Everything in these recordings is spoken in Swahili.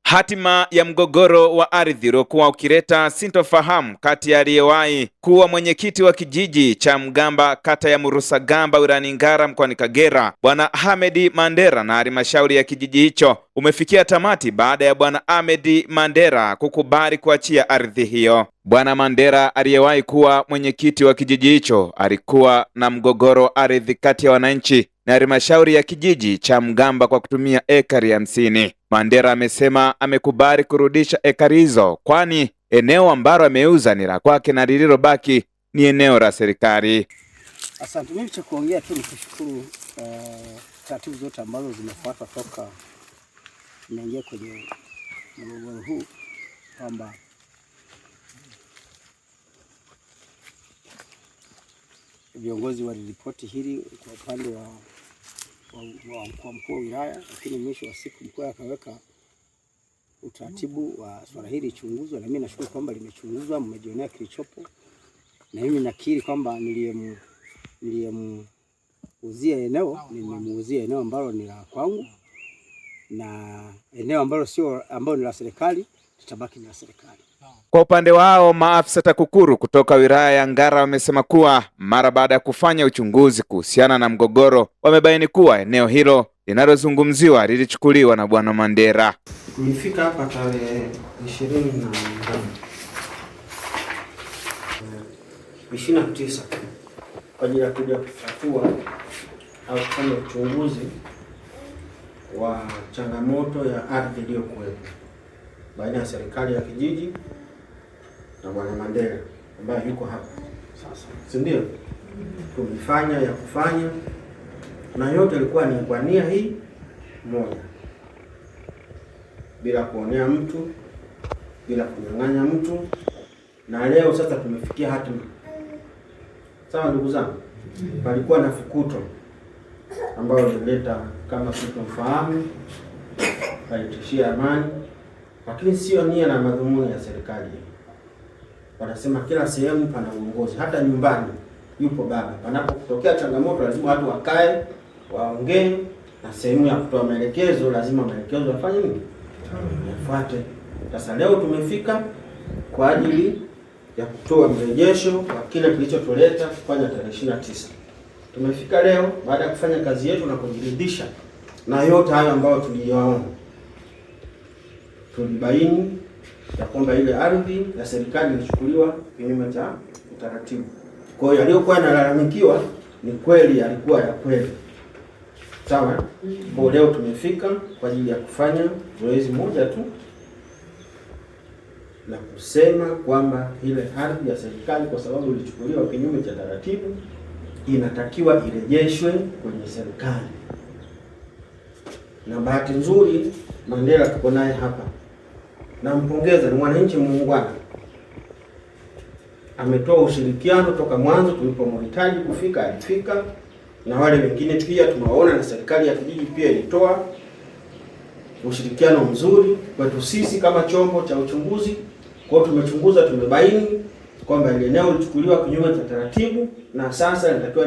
Hatima ya mgogoro wa ardhi uliokuwa ukileta sintofahamu kati ya aliyewahi kuwa mwenyekiti wa kijiji cha Mgamba kata ya Murusagamba wilayani Ngara mkoani Kagera Bwana Ahmed Mandera na halmashauri ya kijiji hicho umefikia tamati baada ya Bwana Ahmed Mandera kukubali kuachia ardhi hiyo. Bwana Mandera aliyewahi kuwa mwenyekiti wa kijiji hicho alikuwa na mgogoro ardhi kati ya wananchi na halmashauri ya kijiji cha Mgamba kwa kutumia ekari 50. Mandera amesema amekubali kurudisha ekari hizo kwani eneo ambalo ameuza ni la kwake na lililobaki ni eneo la serikali. Asante. Mimi cha kuongea tu ni kushukuru taratibu zote ambazo zimefuatwa toka nimeingia kwenye mgogoro huu, kwamba viongozi waliripoti hili kwa upande wa mkuu wa wilaya, lakini mwisho wa siku mkuu akaweka utaratibu wa swala hili chunguzwe, na mimi nashukuru kwamba limechunguzwa, mmejionea kilichopo, na mimi nakiri kwamba niliyemuuzia eneo nimemuuzia eneo ambalo ni la kwangu, na eneo ambalo ni la serikali litabaki ni la serikali. Kwa upande wao, maafisa TAKUKURU kutoka wilaya ya Ngara wamesema kuwa mara baada ya kufanya uchunguzi kuhusiana na mgogoro, wamebaini kuwa eneo hilo linalozungumziwa lilichukuliwa na Bwana Mandera. Nilifika hapa tarehe 29 kwa ajili ya kuja kutatua au kufanya uchunguzi wa changamoto ya ardhi iliyokuwepo baina ya serikali ya kijiji na Bwana Mandera ambaye yuko hapa sasa, si ndio? Tumefanya ya kufanya na yote ilikuwa ni kwa nia hii moja, bila kuonea mtu, bila kunyang'anya mtu, na leo sasa tumefikia hatima. Sawa ndugu zangu, palikuwa na fukuto ambayo ilileta kama kutofahamu, haitishia amani, lakini sio nia na madhumuni ya serikali. Wanasema kila sehemu pana uongozi, hata nyumbani yupo baba. Panapotokea changamoto lazima watu wakae, waongee, na sehemu ya kutoa maelekezo lazima maelekezo yafanye nini? Yafuate. Sasa leo tumefika kwa ajili ya kutoa mrejesho wa kile kilichotuleta kufanya tarehe 29. Tumefika leo baada ya kufanya kazi yetu na kujiridhisha na yote hayo ambayo tuliyaona. Tulibaini ya kwamba ile ardhi ya serikali ilichukuliwa kinyume cha utaratibu. Kwa hiyo aliyokuwa yanalalamikiwa ni kweli, alikuwa ya kweli. Sawa? Kwa leo tumefika kwa ajili ya kufanya zoezi moja tu na kusema kwamba ile ardhi ya serikali kwa sababu ilichukuliwa kinyume cha taratibu inatakiwa irejeshwe kwenye serikali. Na bahati nzuri Mandera tuko naye hapa. Nampongeza, ni mwananchi muungwana. Ametoa ushirikiano toka mwanzo tulipomhitaji kufika, alifika, na wale wengine pia tunawaona, na serikali ya kijiji pia ilitoa ushirikiano mzuri kwetu sisi kama chombo cha uchunguzi. Kwa tumechunguza, tumebaini kwamba ile eneo lilichukuliwa kinyume cha taratibu na sasa linatakiwa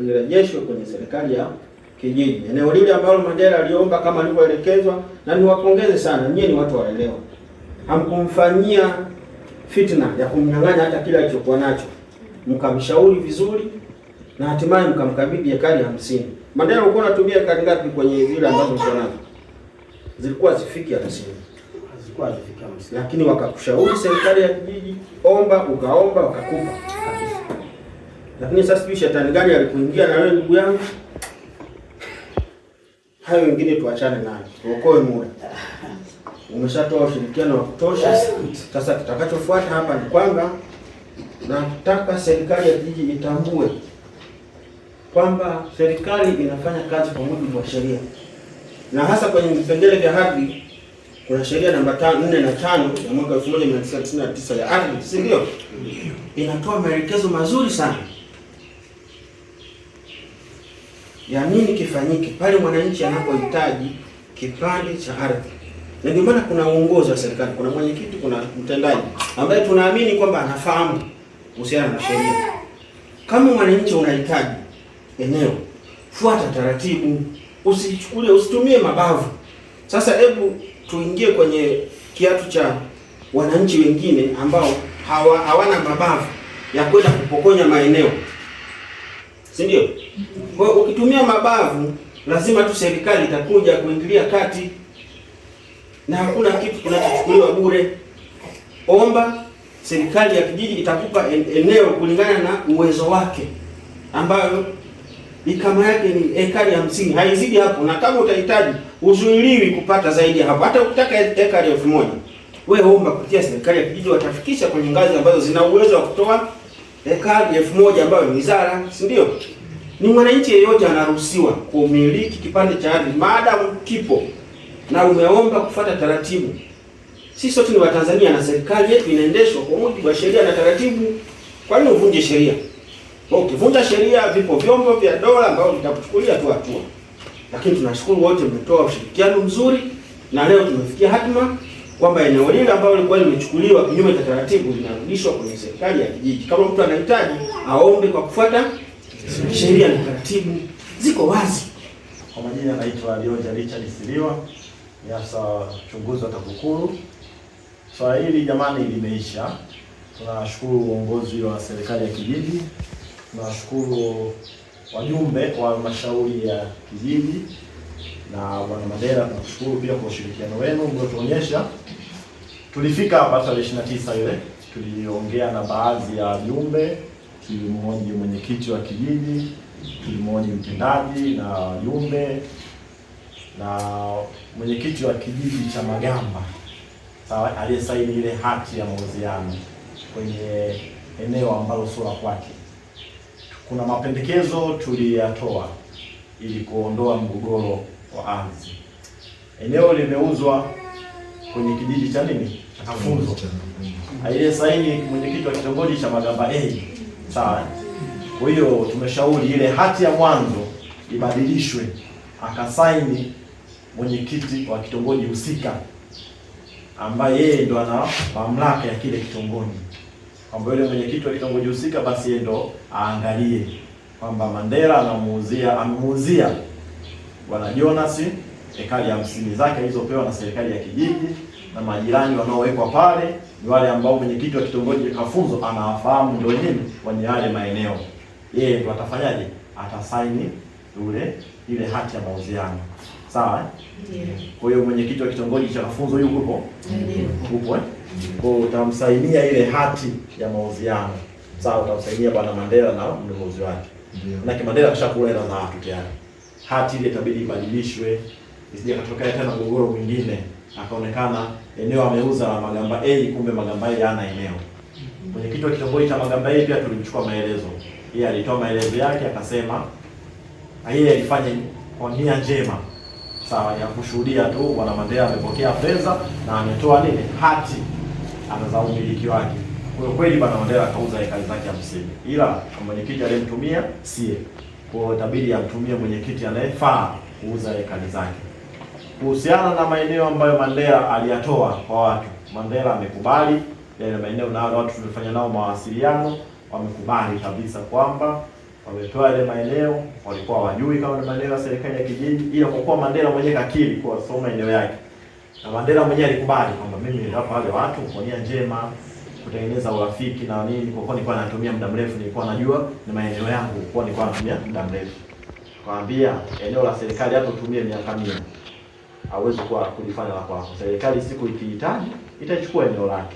lirejeshwe kwenye serikali ya kijiji. Eneo lile ambalo Mandera aliomba kama alivyoelekezwa, na niwapongeze sana, nyinyi ni watu waelewa. Hamkumfanyia fitna ya kumnyang'anya hata kila alichokuwa nacho. Mkamshauri vizuri na hatimaye mkamkabidhi ekari 50. Mandera ulikuwa unatumia ekari ngapi kwenye zile ambazo uko nazo? Zilikuwa zifiki 50. Hazikuwa zifiki 50. Lakini wakakushauri serikali ya kijiji, omba, ukaomba, wakakupa. Lakini sasa sijui shetani gani alikuingia na wewe ndugu yangu. Hayo wengine tuachane nayo. Tuokoe muda. Umeshatoa ushirikiano wa kutosha. Sasa kitakachofuata hapa ni kwamba nataka serikali ya kijiji itambue kwamba serikali inafanya kazi kwa mujibu wa sheria. Na hasa kwenye vipengele vya ardhi kuna sheria namba 4 na 5 ya mwaka 1999 ya ardhi, si ndio? Inatoa maelekezo mazuri sana ya nini kifanyike pale mwananchi anapohitaji kipande cha ardhi. Na ndio maana kuna uongozi wa serikali, kuna mwenyekiti, kuna mtendaji ambaye tunaamini kwamba anafahamu kuhusiana na sheria. Kama mwananchi unahitaji eneo, fuata taratibu, usitumie mabavu. Sasa hebu tuingie kwenye kiatu cha wananchi wengine ambao hawana mabavu ya kwenda kupokonya maeneo, si ndio? Kwa hiyo ukitumia mabavu, lazima tu serikali itakuja kuingilia kati, na hakuna kitu kinachochukuliwa bure. Omba, serikali ya kijiji itakupa eneo kulingana na uwezo wake, ambayo ikama yake ni ekari 50, haizidi hapo, na kama utahitaji uzuiliwi kupata zaidi ya hapo. Hata ukitaka ekari 1000, wewe omba kupitia serikali ya kijiji, watafikisha kwenye ngazi ambazo zina uwezo wa kutoa ekari 1000 ambayo ni wizara, si ndio? Ni mwananchi yeyote anaruhusiwa kumiliki kipande cha ardhi maadamu kipo na umeomba kufuata taratibu. Sisi sote ni Watanzania na serikali yetu inaendeshwa kwa mujibu wa sheria na taratibu. Kwa nini uvunje sheria? Ukivunja sheria, vipo vyombo vya dola ambao vitakuchukulia tu hatua. Lakini tunashukuru wote mmetoa ushirikiano mzuri, na leo tumefikia hatima kwamba eneo lile ambalo lilikuwa limechukuliwa kinyume cha taratibu linarudishwa kwenye serikali ya kijiji. Kama mtu anahitaji aombe kwa kufuata sheria na taratibu, ziko wazi. Kwa majina anaitwa Dioja Richard Siliwa, ni afisa uchunguzi wa TAKUKURU. Swala hili jamani limeisha. Tunashukuru uongozi wa serikali ya kijiji, tunashukuru wajumbe wa halmashauri ya kijiji na Bwana Mandela, tunashukuru pia kwa ushirikiano wenu mliotuonyesha. Tulifika hapa tarehe 29 ile, tuliongea na baadhi ya wajumbe, tulimhoji mwenyekiti wa kijiji, tulimhoji mtendaji na wajumbe na mwenyekiti wa kijiji cha Magamba, sawa, aliyesaini ile hati ya mauziano kwenye eneo ambalo sio la kwake. Kuna mapendekezo tuliyatoa ili kuondoa mgogoro wa ardhi. Eneo limeuzwa kwenye kijiji cha nini? Kafunzo. Aliyesaini mwenyekiti wa kitongoji cha Magamba A. Sawa. Kwa hiyo tumeshauri ile hati ya mwanzo ibadilishwe, akasaini mwenyekiti wa kitongoji husika ambaye yeye ndo ana mamlaka ya kile kitongoji. Kwamba yule mwenyekiti wa kitongoji husika basi yeye ndo aangalie kwamba Mandela amemuuzia Bwana Jonas ekari 50 zake alizopewa na serikali ya kijiji, na majirani wanaowekwa pale ni wale ambao mwenyekiti wa kitongoji Kafunzo anawafahamu ndio nini kwenye yale maeneo. Yeye ndo atafanyaje? Atasaini ile hati ya mauziano. Sawa? Yeah. Kwa hiyo mwenyekiti wa kitongoji cha Kafunzo yuko upo kwa utamsainia ile hati ya mauziano. Sawa, utamsainia Bwana Mandela na mnunuzi wake. Na Mandela kashakula hela za watu tayari. Hati ile itabidi ibadilishwe, isije katokea tena mgogoro mwingine. Akaonekana eneo ameuza la Magamba A, kumbe Magamba A hana eneo. Mwenyekiti wa kitongoji cha Magamba A pia tulimchukua maelezo. Yeye alitoa maelezo yake, akasema yeye alifanya kwa nia njema. Sawa, ya kushuhudia tu Bwana Mandela amepokea fedha na ametoa nini? Hati anaza umiliki wake. Kwa kweli Bwana Mandela akauza ekari zake 50. Ila mwenyekiti aliyemtumia sie. Kwa hiyo itabidi amtumie mwenyekiti anayefaa kuuza ekari zake. Kuhusiana na maeneo ambayo Mandela aliyatoa kwa watu, Mandela amekubali yale maeneo, na watu tumefanya nao mawasiliano, wamekubali kabisa kwamba wametoa ile maeneo, walikuwa wajui kama ni maeneo ya serikali ya kijiji, ila kwa kuwa Mandela mwenyewe kakiri kwa soma maeneo yake. Na Mandela mwenyewe alikubali kwamba mimi nitawapa wale watu kwa nia njema, kutengeneza urafiki na nini, kwa kuwa nilikuwa natumia muda mrefu, nilikuwa najua ni maeneo yangu, kwa nilikuwa natumia muda mrefu. Kaambia eneo la serikali hapo utumie miaka 100. Hawezi kuwa kulifanya la kwako. Serikali siku ikihitaji itachukua eneo lake.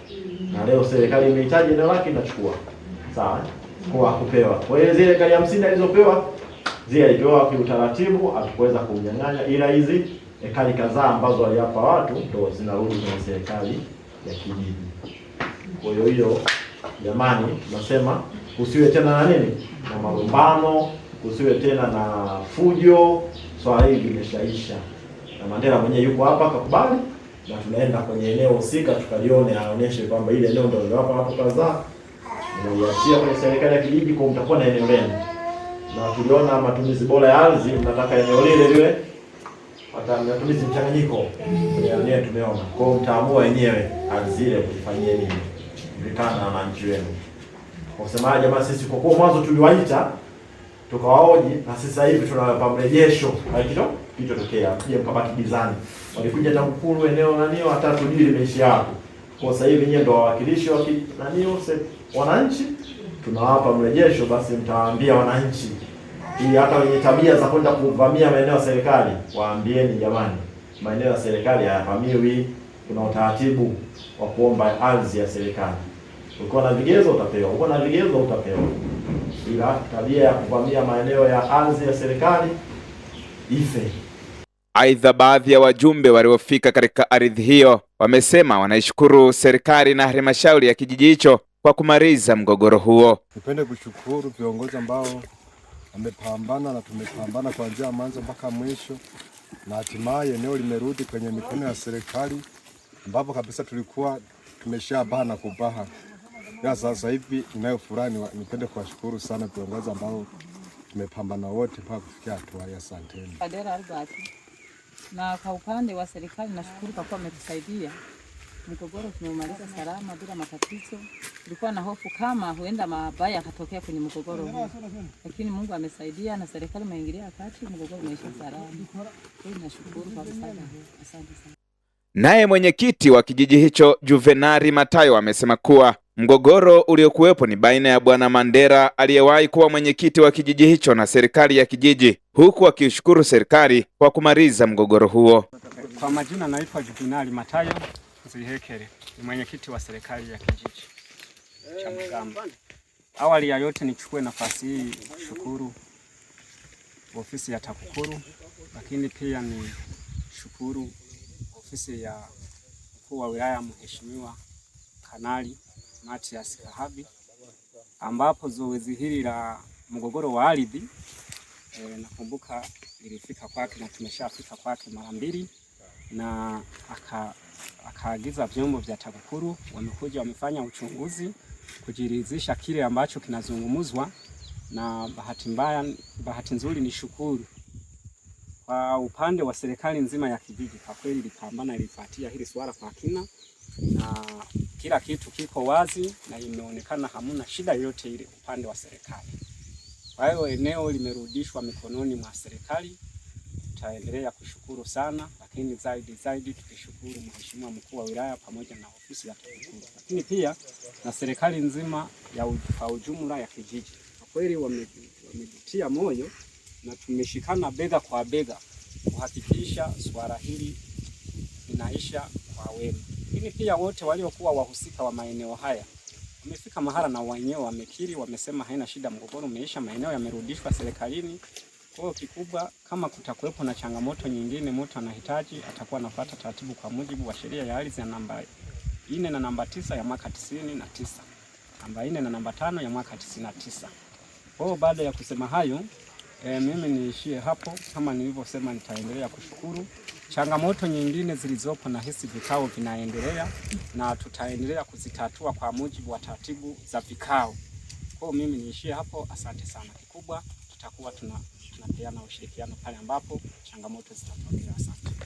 Na leo serikali imehitaji eneo lake inachukua. Sawa? Kwa kupewa. Kwa hiyo zile ekari 50 alizopewa zile alipewa kiutaratibu, hatukuweza kumnyang'anya, ila hizi ekari kadhaa ambazo waliapa watu ndio zinarudi kwenye serikali ya kijiji. Kwa hiyo jamani, tunasema kusiwe tena na nini? Na malumbano, kusiwe tena na fujo. Swala hili limeshaisha. Na Mandela mwenyewe yuko hapa akakubali, na tunaenda kwenye eneo husika tukalione, aonyeshe kwamba ile eneo ndio hapa watu kadhaa mliachia kwenye serikali ya kijiji, kwa mtakuwa na eneo lenu. Na tuliona matumizi bora ya ardhi, mnataka eneo lile liwe hata matumizi mchanganyiko. Wenyewe tumeona. Kwa hiyo mtaamua wenyewe ardhi ile mfanyie nini. Vikana na wananchi wenu. Kwa kusema jamaa, sisi kwa kuwa mwanzo tuliwaita tukawaoji, na sasa hivi tunawapa mrejesho. Haikito kitotokea, je, mkabaki gizani. walikuja TAKUKURU eneo nanio, hata tujui limeishia hapo. Kwa sasa hivi nyinyi ndio wawakilishi wa nanio wananchi, tunawapa mrejesho, basi mtawaambia wananchi, ili hata wenye tabia za kwenda kuvamia maeneo ya serikali waambieni, jamani, maeneo ya serikali hayavamiwi, kuna utaratibu wa kuomba ardhi ya serikali. Ukiwa na vigezo utapewa, ukiwa na vigezo utapewa. Ila tabia ya kuvamia maeneo ya ardhi ya serikali ife. Aidha, baadhi ya wajumbe waliofika katika ardhi hiyo wamesema wanaishukuru serikali na halmashauri ya kijiji hicho kwa kumaliza mgogoro huo. Nipende kushukuru viongozi ambao wamepambana na tumepambana kuanzia mwanzo mpaka mwisho, na hatimaye eneo limerudi kwenye mikono ya serikali, ambapo kabisa tulikuwa tumeshabana kubaha. Ya sasa hivi ninayo furaha, nipende kuwashukuru sana viongozi ambao tumepambana wote mpaka kufikia hatua hii. Asanteni. Adela Albert. Na kwa upande wa serikali nashukuru kwa kuwa wametusaidia. Mgogoro tumemaliza salama bila matatizo. Tulikuwa na hofu kama huenda mabaya yakatokea kwenye mgogoro huu. Lakini Mungu amesaidia na serikali imeingilia kati, mgogoro umeisha salama. Kwa hiyo nashukuru kwa msaada huu. Asante sana. Naye mwenyekiti wa kijiji hicho Juvenari Matayo amesema kuwa mgogoro uliokuwepo ni baina ya Bwana Mandera aliyewahi kuwa mwenyekiti wa kijiji hicho na serikali ya kijiji, huku akishukuru serikali kwa kumaliza mgogoro huo. Kwa majina naitwa Juvenari Matayo Zihekere, ni mwenyekiti wa serikali ya kijiji cha Mgamba. Awali ya yote nichukue nafasi hii kushukuru ofisi ya TAKUKURU, lakini pia ni shukuru ofisi ya mkuu wa wilaya Mheshimiwa Kanali Matias Kahabi, ambapo zoezi hili la mgogoro wa ardhi nakumbuka ilifika kwake na tumeshafika kwake mara mbili, na akaagiza vyombo vya TAKUKURU wamekuja wamefanya uchunguzi kujiridhisha kile ambacho kinazungumzwa, na bahati nzuri ni shukuru kwa upande wa serikali nzima ya kijiji. Kwa kweli ilipambana, ilifuatia hili swala kwa kina na kila kitu kiko wazi na imeonekana hamuna shida yoyote ile upande wa serikali. Kwa hiyo eneo limerudishwa mikononi mwa serikali. Tutaendelea kushukuru sana, lakini zaidi tukishukuru Mheshimiwa mkuu wa wilaya pamoja na ofisi ya TAKUKURU, lakini pia na serikali nzima ya ujumla ya kijiji. Kwa kweli wamejitia moyo na tumeshikana bega kwa bega kuhakikisha swala hili linaisha kwa wema. Lakini pia wote waliokuwa wahusika wa maeneo haya wamefika mahala na wenyewe wamekiri, wamesema haina shida, mgogoro umeisha, maeneo yamerudishwa serikalini. Kwa hiyo kikubwa, kama kutakuwepo na changamoto nyingine mtu anahitaji, atakuwa anafuata taratibu kwa mujibu wa sheria ya ardhi ya namba 4 na namba 9 ya mwaka 99, namba 4 na namba 5 ya mwaka 99. Kwa hiyo baada ya kusema hayo, mimi niishie hapo. Kama nilivyosema, nitaendelea kushukuru. Changamoto nyingine zilizopo na hisi vikao vinaendelea na tutaendelea kuzitatua kwa mujibu wa taratibu za vikao. Kwa hiyo mimi niishie hapo. Asante sana. Kikubwa tutakuwa tunapeana ushirikiano pale ambapo changamoto zitatokea. Asante.